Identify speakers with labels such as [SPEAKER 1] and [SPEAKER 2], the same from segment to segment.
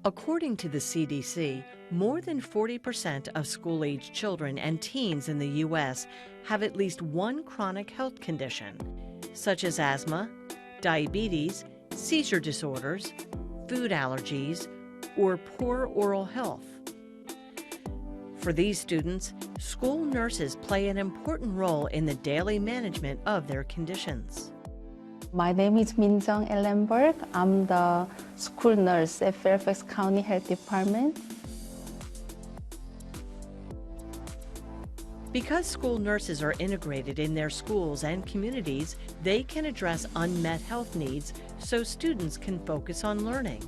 [SPEAKER 1] According to the CDC, more than 40% of school-age children and teens in the U.S. have at least one chronic health condition, such as asthma, diabetes, seizure disorders, food allergies, or poor oral health. For these students, school nurses play an important role in the daily management of their conditions.
[SPEAKER 2] My name is Minjung Ellenberg. I'm the school nurse at Fairfax County Health Department.
[SPEAKER 1] Because school nurses are integrated in their schools and communities, they can address unmet health needs so students can focus on learning.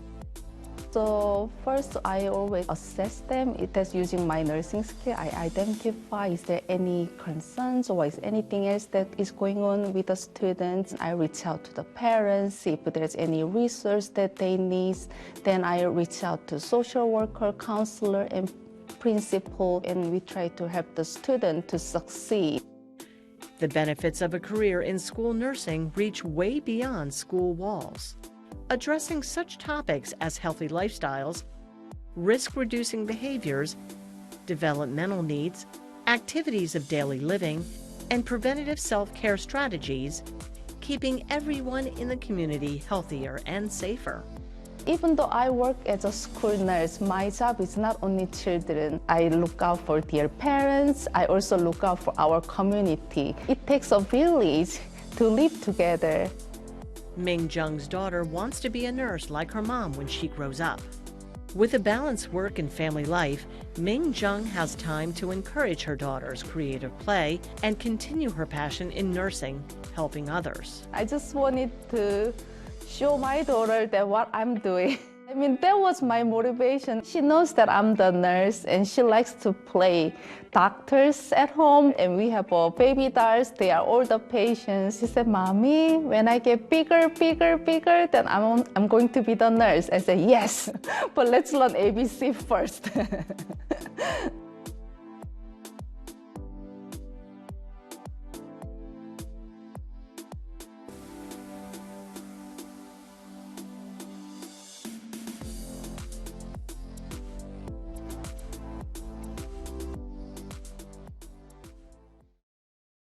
[SPEAKER 2] So first, I always assess them. That's using my nursing skill. I identify is there any concerns or is anything else that is going on with the students. I reach out to the parents, see if there's any resource that they need. Then I reach out to social worker, counselor, and principal, and we try to help the student to succeed.
[SPEAKER 1] The benefits of a career in school nursing reach way beyond school walls. Addressing such topics as healthy lifestyles, risk-reducing behaviors, developmental needs, activities of daily living, and preventative self-care strategies, keeping everyone in the community healthier and safer.
[SPEAKER 2] Even though I work as a school nurse, my job is not only children. I look out for their parents. I also look out for our community. It takes a village to live together.
[SPEAKER 1] Ming Jung's daughter wants to be a nurse like her mom when she grows up. With a balanced work and family life, Ming Jung has time to encourage her daughter's creative play and continue her passion in nursing, helping others.
[SPEAKER 2] I just wanted to show my daughter that what I'm doing. I mean, that was my motivation. She knows that I'm the nurse and she likes to play doctors at home, and we have baby dolls. They are all the patients. She said, "Mommy, when I get bigger, then I'm going to be the nurse." I said, "Yes, but let's learn ABC first."